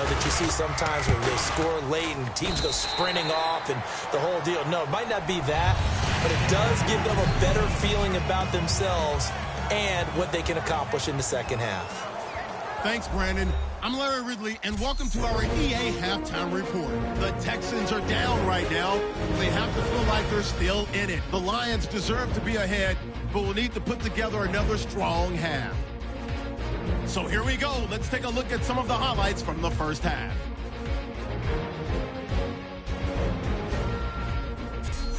know, that you see sometimes where they score late and teams go sprinting off and the whole deal. No, it might not be that, but it does give them a better feeling about themselves and what they can accomplish in the second half. Thanks, Brandon. I'm Larry Ridley, and welcome to our EA Halftime Report. The Texans are down right now. They have to feel like they're still in it. The Lions deserve to be ahead, but will need to put together another strong half. So here we go. Let's take a look at some of the highlights from the first half.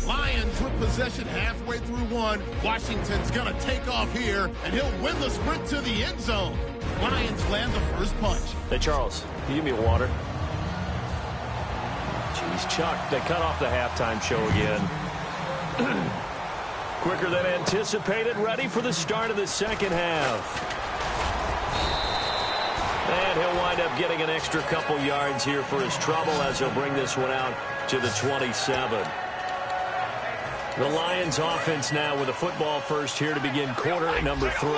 Lions with possession halfway through one. Washington's going to take off here, and he'll win the sprint to the end zone. Lions land the first punch. Hey, Charles, can you give me water? Jeez, Chuck, they cut off the halftime show again. Quicker than anticipated, ready for the start of the second half. And he'll wind up getting an extra couple yards here for his trouble as he'll bring this one out to the 27. The Lions offense now with a football first here to begin quarter number 3.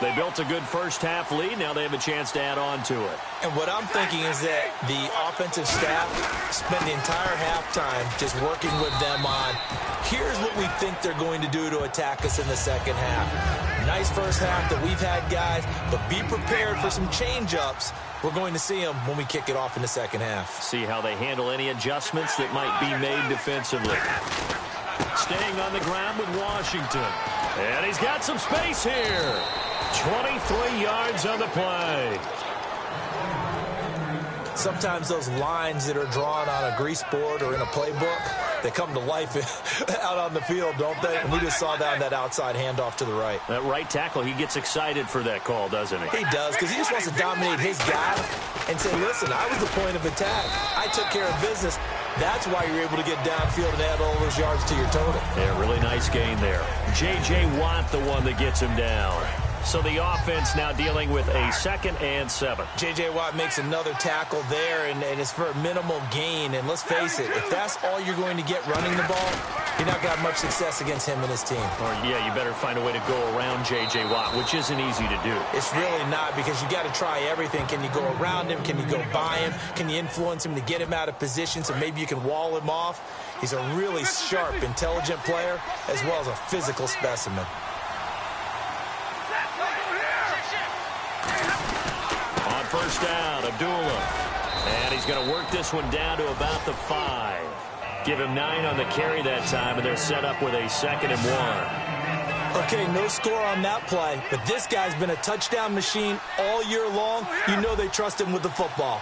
They built a good first half lead. Now they have a chance to add on to it. And what I'm thinking is that the offensive staff spent the entire halftime just working with them on, here's what we think they're going to do to attack us in the second half. Nice first half that we've had, guys, but be prepared for some change-ups. We're going to see them when we kick it off in the second half. See how they handle any adjustments that might be made defensively. Staying on the ground with Washington. And he's got some space here. 23 yards on the play. Sometimes those lines that are drawn on a grease board or in a playbook, they come to life out on the field, don't they? And we just saw that on that outside handoff to the right. That right tackle, he gets excited for that call, doesn't he? He does, because he just wants to dominate his guy and say, listen, I was the point of attack. I took care of business. That's why you're able to get downfield and add all those yards to your total. Yeah, really nice gain there. J.J. Watt, the one that gets him down. So the offense now dealing with a 2nd and 7. J.J. Watt makes another tackle there, and it's for a minimal gain. And let's face it, if that's all you're going to get running the ball, you're not going to have much success against him and his team. Or, yeah, you better find a way to go around J.J. Watt, which isn't easy to do. It's really not, because you got to try everything. Can you go around him? Can you go by him? Can you influence him to get him out of position so maybe you can wall him off? He's a really sharp, intelligent player, as well as a physical specimen. First down, Abdullah. And he's going to work this one down to about the 5. Give him 9 on the carry that time, and they're set up with a 2nd and 1. Okay, no score on that play, but this guy's been a touchdown machine all year long. You know they trust him with the football.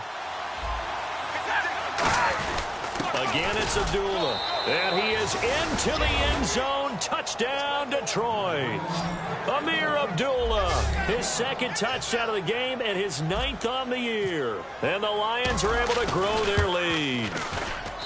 Again, it's Abdullah. And he is into the end zone. Touchdown, Detroit. Amir Abdullah, his 2nd touchdown of the game and his 9th on the year. And the Lions are able to grow their lead.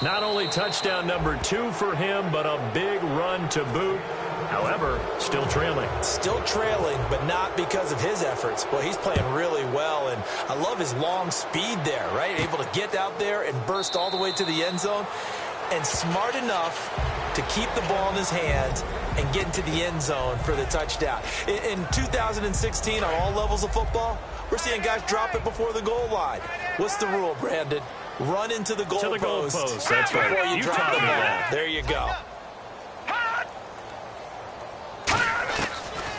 Not only touchdown number 2 for him, but a big run to boot. However, still trailing. Still trailing, but not because of his efforts. Boy, he's playing really well, and I love his long speed there, right? Able to get out there and burst all the way to the end zone, and smart enough to keep the ball in his hands and get into the end zone for the touchdown. In 2016, on all levels of football, we're seeing guys drop it before the goal line. What's the rule, Brandon? Run into the goal post. That's right. Before you drop the ball. There you go.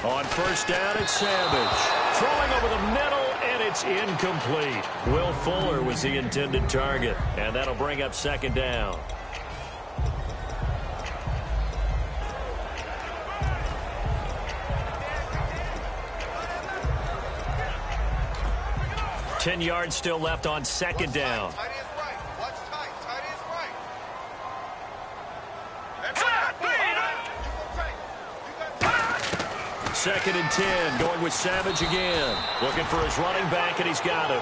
On first down, it's Savage. Throwing over the middle, and it's incomplete. Will Fuller was the intended target, and that'll bring up 2nd down. Ten yards still left on 2nd down. Tight is right. Watch tight. Tight is right. 2nd and 10, going with Savage again. Looking for his running back, and he's got him.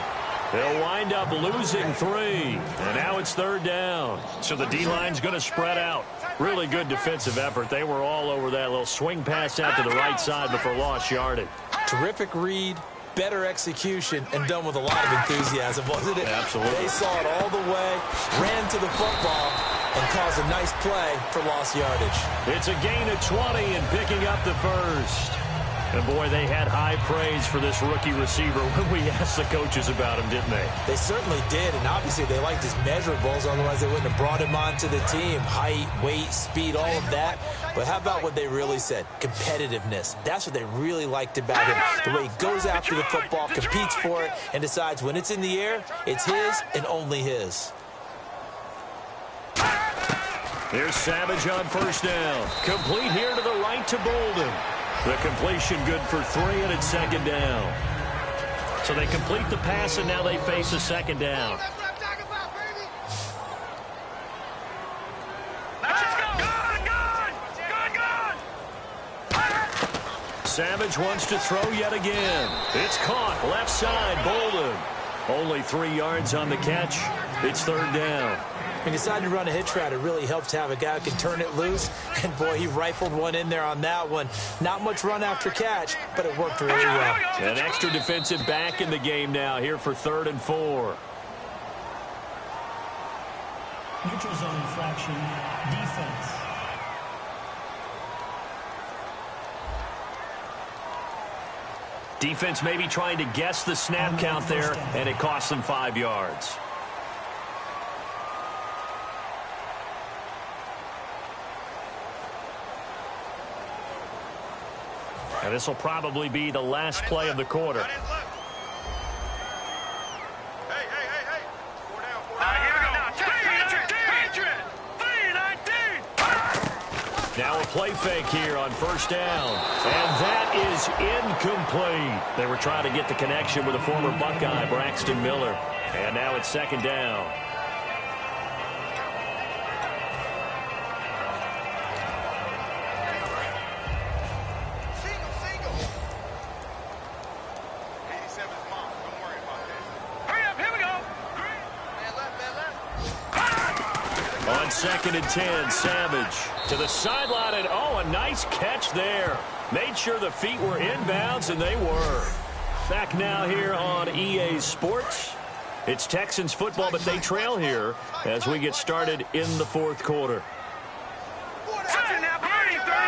They'll wind up losing 3. And now it's 3rd down. So the D-line's going to spread out. Really good defensive effort. They were all over that little swing pass out to the right side before lost yardage. Terrific read. Better execution, and done with a lot of enthusiasm, wasn't it? Absolutely. They saw it all the way, ran to the football, and caused a nice play for lost yardage. It's a gain of 20 and picking up the first. And, boy, they had high praise for this rookie receiver when we asked the coaches about him, didn't they? They certainly did, and obviously they liked his measurables. Otherwise, they wouldn't have brought him onto the team. Height, weight, speed, all of that. But how about what they really said? Competitiveness. That's what they really liked about him. The way he goes after the football, competes for it, and decides when it's in the air, it's his and only his. Here's Savage on first down. Complete here to the right to Bolden. The completion good for 3, and it's second down. So they complete the pass, and now they face a second down. That's what I'm talking about, baby. Good. Savage wants to throw yet again. It's caught left side, Bolden. Only 3 yards on the catch. It's third down. When you decide to run a hitch route, it really helps to have a guy who can turn it loose. And, boy, he rifled one in there on that one. Not much run after catch, but it worked really well. An extra defensive back in the game now here for 3rd and 4. Neutral zone infraction, defense. Defense maybe trying to guess the snap count there, and it costs them 5 yards. And this will probably be the last play of the quarter. Hey. 4 down, 4 down. Now a play fake here on first down. And that is incomplete. They were trying to get the connection with the former Buckeye, Braxton Miller. And now it's second down. Single. 87's mom. Don't worry about that. Hurry up, here we go. Man left. On 2nd and 10, Savage to the sideline, and oh, a nice catch there. Made sure the feet were inbounds, and they were. Back now here on EA Sports. It's Texans football, but they trail here as we get started in the 4th quarter.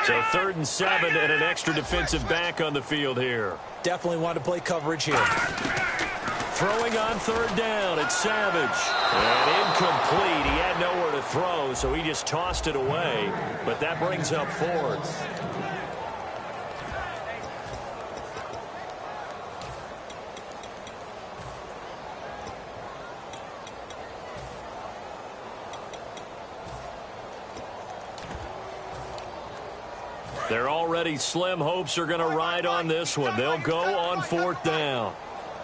So 3rd and 7 and an extra defensive back on the field here. Definitely want to play coverage here. Throwing on 3rd down, it's Savage. And incomplete. He had nowhere to throw, so he just tossed it away. But that brings up 4th. Their already slim hopes are going to ride on this one. They'll go on 4th down.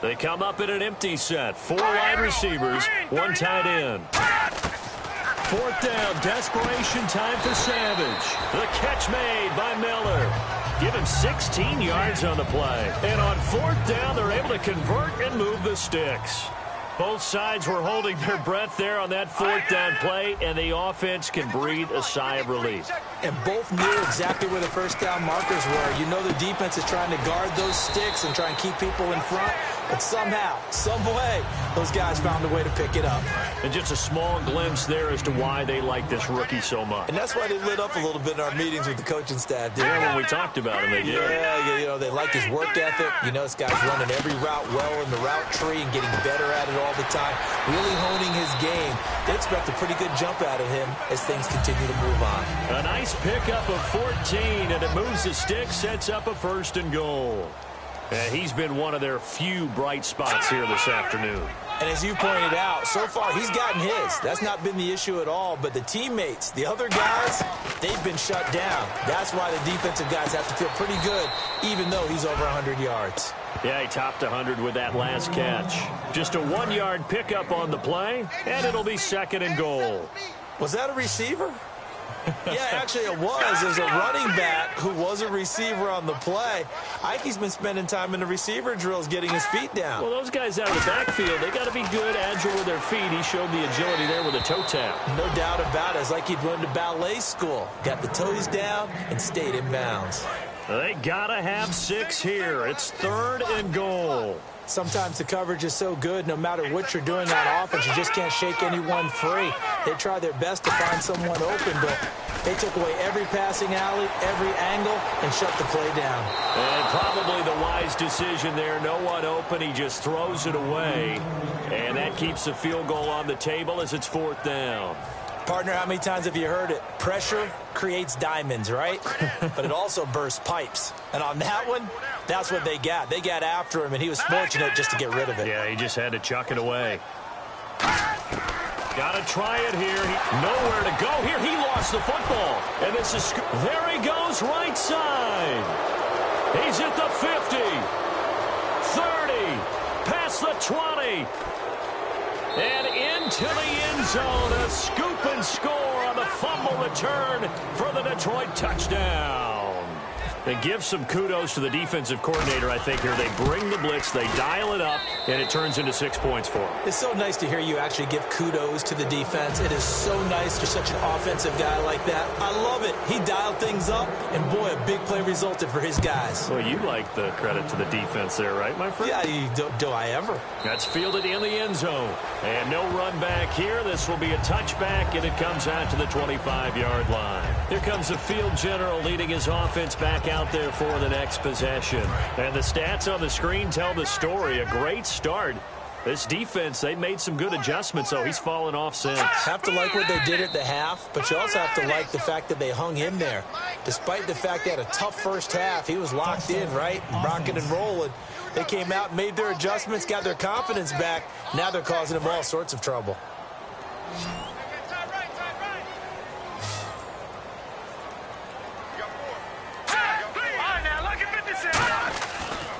They come up in an empty set. 4 wide receivers, 1 tight end. 4th down, desperation time for Savage. The catch made by Miller. Give him 16 yards on the play. And on 4th down, they're able to convert and move the sticks. Both sides were holding their breath there on that 4th down play, and the offense can breathe a sigh of relief. And both knew exactly where the first down markers were. You know the defense is trying to guard those sticks and try and keep people in front. But somehow, some way, those guys found a way to pick it up. And just a small glimpse there as to why they like this rookie so much. And that's why they lit up a little bit in our meetings with the coaching staff. Yeah, when we talked about him, they did. Yeah, you know, they like his work ethic. You know, this guy's running every route well in the route tree and getting better at it all the time. Really honing his game. They expect a pretty good jump out of him as things continue to move on. A nice pickup of 14, and it moves the stick, sets up a 1st and goal. And he's been one of their few bright spots here this afternoon. And as you pointed out, so far he's gotten his. That's not been the issue at all. But the teammates, the other guys, they've been shut down. That's why the defensive guys have to feel pretty good, even though he's over 100 yards. Yeah, he topped 100 with that last catch. Just a 1-yard pickup on the play, and it'll be 2nd and goal. Was that a receiver? Yeah, actually it was. There's a running back who was a receiver on the play. I think he's been spending time in the receiver drills getting his feet down. Well, those guys out of the backfield, they got to be good, agile with their feet. He showed the agility there with a toe tap. No doubt about it. It's like he'd run to ballet school. Got the toes down and stayed in bounds. They got to have 6 here. It's 3rd and goal. Sometimes the coverage is so good, no matter what you're doing on offense, you just can't shake anyone free. They try their best to find someone open, but they took away every passing alley, every angle, and shut the play down. And probably the wise decision there. No one open. He just throws it away. And that keeps the field goal on the table as it's 4th down. Partner, how many times have you heard it? Pressure creates diamonds, right? But it also bursts pipes. And on that one, that's what they got. They got after him, and he was fortunate just to get rid of it. Yeah, he just had to chuck it away. Got to try it here. Nowhere to go here. He lost the football. And this is... There he goes, right side. He's at the 50. 30. Past the 20. And into the end zone, a scoop and score on the fumble return for the Detroit touchdown. And give some kudos to the defensive coordinator, I think, here. They bring the blitz, they dial it up, and it turns into 6 points for them. It's so nice to hear you actually give kudos to the defense. It is so nice you're such an offensive guy like that. I love it. He dialed things up, and boy, a big play resulted for his guys. Well, you like the credit to the defense there, right, my friend? Yeah, do I ever? That's fielded in the end zone. And no run back here. This will be a touchback, and it comes out to the 25-yard line. Here comes the field general leading his offense back out there for the next possession. And the stats on the screen tell the story. A great start. This defense, they made some good adjustments, so he's fallen off since. Have to like what they did at the half, but you also have to like the fact that they hung in there. Despite the fact they had a tough first half, he was locked in, right? Rocking and rolling. They came out and made their adjustments, got their confidence back. Now they're causing them all sorts of trouble.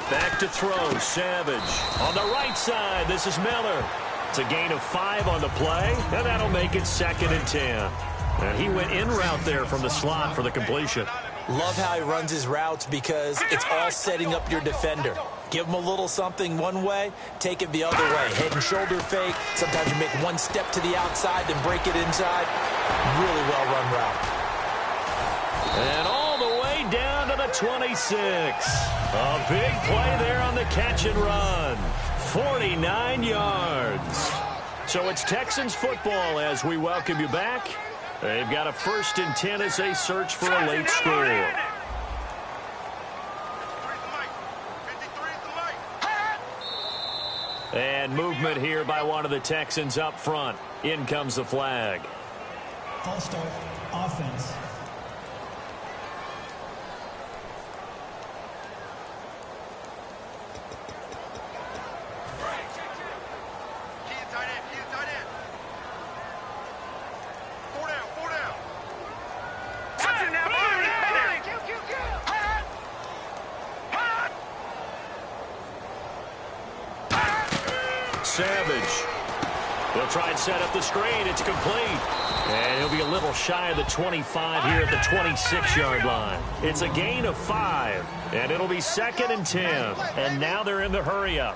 Back to throw, Savage. On the right side, this is Miller. It's a gain of 5 on the play, and that'll make it 2nd and 10. And he went in route there from the slot for the completion. Love how he runs his routes because it's all setting up your defender. Give him a little something one way, take it the other way. Head and shoulder fake. Sometimes you make one step to the outside, then break it inside. Really well-run route. And all the way down to the 26. A big play there on the catch and run. 49 yards. So it's Texans football as we welcome you back. They've got a 1st and 10 as they search for a late score. And movement here by one of the Texans up front. In comes the flag. False start, offense. Savage. They'll try and set up the screen. It's complete. And he'll be a little shy of the 25 here at the 26-yard line. It's a gain of 5. And it'll be 2nd and 10. And now they're in the hurry-up.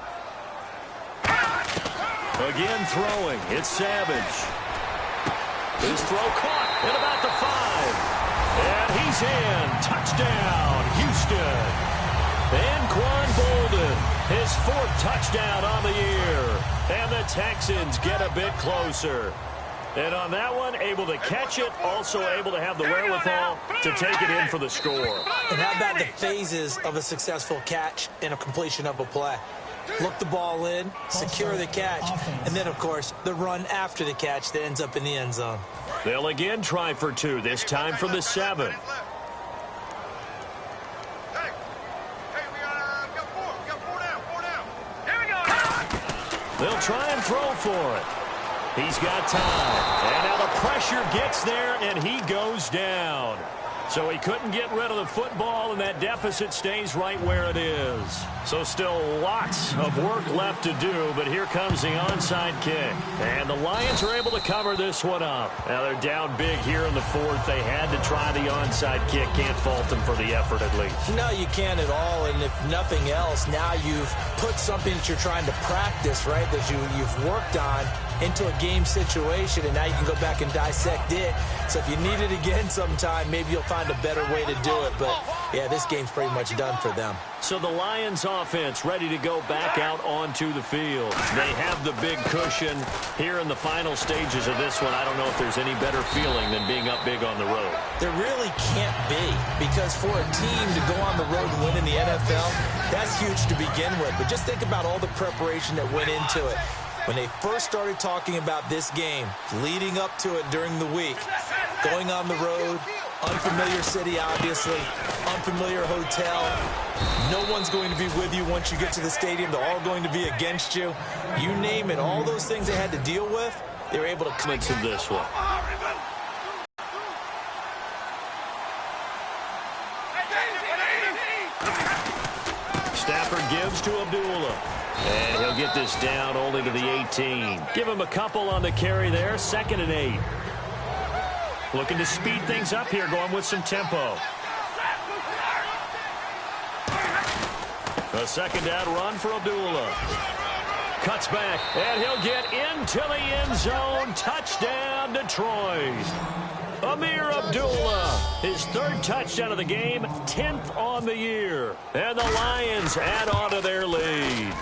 Again throwing. It's Savage. His throw caught at about the 5. And he's in. Touchdown, Houston. Anquan Bolden, his 4th touchdown on the year. And the Texans get a bit closer. And on that one, able to catch it, also able to have the wherewithal to take it in for the score. And how about the phases of a successful catch and a completion of a play? Look the ball in, secure the catch, and then, of course, the run after the catch that ends up in the end zone. They'll again try for 2, this time from the 7. They'll try and throw for it. He's got time. And now the pressure gets there, and he goes down. So he couldn't get rid of the football, and that deficit stays right where it is. So still lots of work left to do, but here comes the onside kick. And the Lions are able to cover this one up. Now they're down big here in the 4th. They had to try the onside kick. Can't fault them for the effort at least. No, you can't at all, and if nothing else, now you've put something that you're trying to practice, right, that you've worked on into a game situation, and now you can go back and dissect it. So if you need it again sometime, maybe you'll find a better way to do it. But, yeah, this game's pretty much done for them. So the Lions offense ready to go back out onto the field. They have the big cushion here in the final stages of this one. I don't know if there's any better feeling than being up big on the road. There really can't be, because for a team to go on the road and win in the NFL, that's huge to begin with. But just think about all the preparation that went into it. When they first started talking about this game, leading up to it during the week, going on the road, unfamiliar city, obviously, unfamiliar hotel. No one's going to be with you once you get to the stadium. They're all going to be against you. You name it, all those things they had to deal with, they were able to come into this one. Stafford gives to Abdullah. And he'll get this down only to the 18. Give him a couple on the carry there. 2nd and 8. Looking to speed things up here, going with some tempo. A 2nd down run for Abdullah. Cuts back, and he'll get into the end zone. Touchdown, Detroit. Amir Abdullah, his 3rd touchdown of the game, 10th on the year. And the Lions add on to their lead.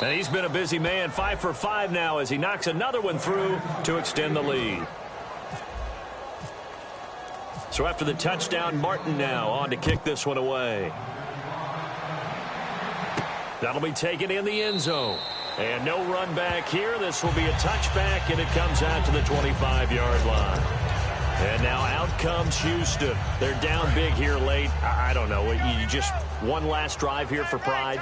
And he's been a busy man, 5 for 5 now as he knocks another one through to extend the lead. So after the touchdown, Martin now on to kick this one away. That'll be taken in the end zone. And no run back here. This will be a touchback, and it comes out to the 25-yard line. And now out comes Houston. They're down big here late. I don't know. You just one last drive here for pride?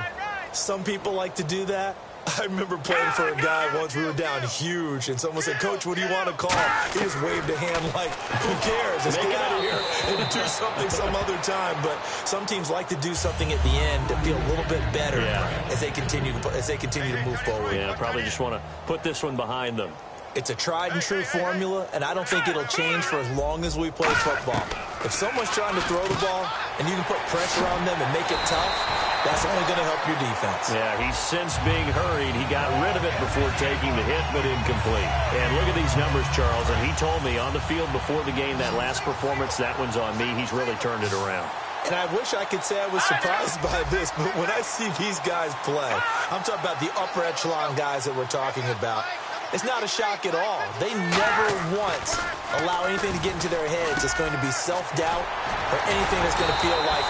Some people like to do that. I remember playing for a guy once. We were down huge, and someone said, "Coach, what do you want to call?" He just waved a hand like, who cares? Let's get out of here and do something some other time. But some teams like to do something at the end to feel a little bit better as they continue to move forward. Yeah, probably just want to put this one behind them. It's a tried and true formula, and I don't think it'll change for as long as we play football. If someone's trying to throw the ball and you can put pressure on them and make it tough, that's only going to help your defense. Yeah, he's since being hurried. He got rid of it before taking the hit, but incomplete. And look at these numbers, Charles, and he told me on the field before the game, that last performance, that one's on me. He's really turned it around. And I wish I could say I was surprised by this, but when I see these guys play, I'm talking about the upper echelon guys that we're talking about, it's not a shock at all. They never once allow anything to get into their heads. It's going to be self-doubt or anything that's going to feel like...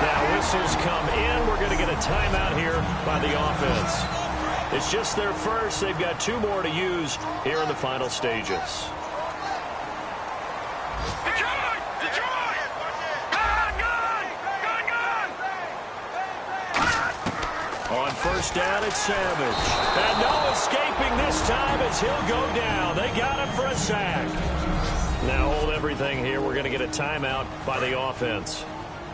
Now whistles come in. We're going to get a timeout here by the offense. It's just their first. They've got 2 more to use here in the final stages. On first down, it's Savage. And no escaping this time as he'll go down. They got him for a sack. Now hold everything here. We're going to get a timeout by the offense.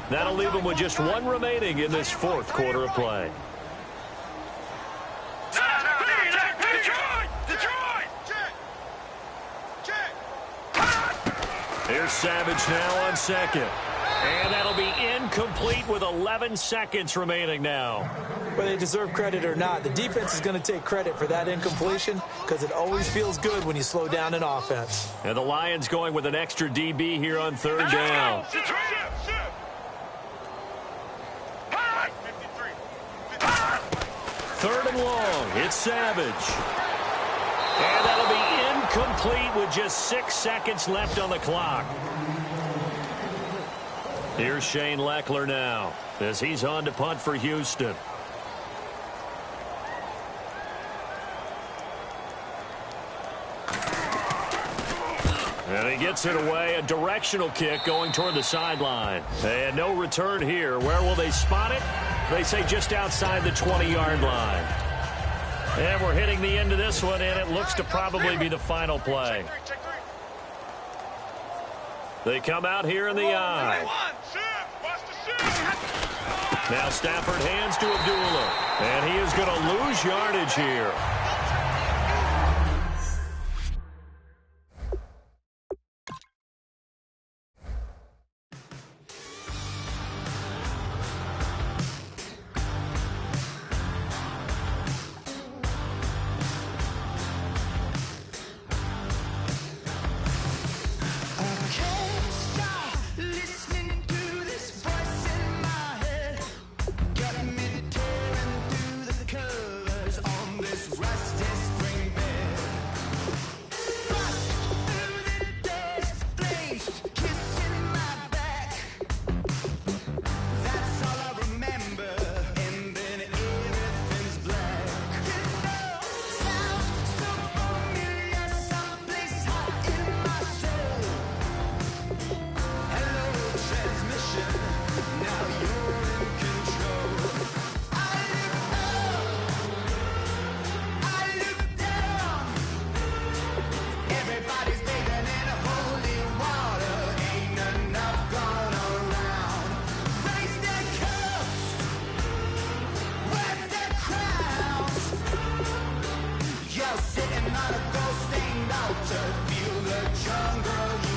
That'll leave them with just 1 remaining in this 4th quarter of play. Here's Savage now on 2nd. And that'll be incomplete with 11 seconds remaining now. Whether they deserve credit or not, the defense is going to take credit for that incompletion because it always feels good when you slow down an offense. And the Lions going with an extra DB here on 3rd down. 3rd and long. It's Savage. And that'll be incomplete with just 6 seconds left on the clock. Here's Shane Leckler now as he's on to punt for Houston. And he gets it away. A directional kick going toward the sideline. And no return here. Where will they spot it? They say just outside the 20-yard line. And we're hitting the end of this one, and it looks to probably be the final play. They come out here in the eye. Now Stafford hands to Abdullah. And he is going to lose yardage here. out to feel the jungle.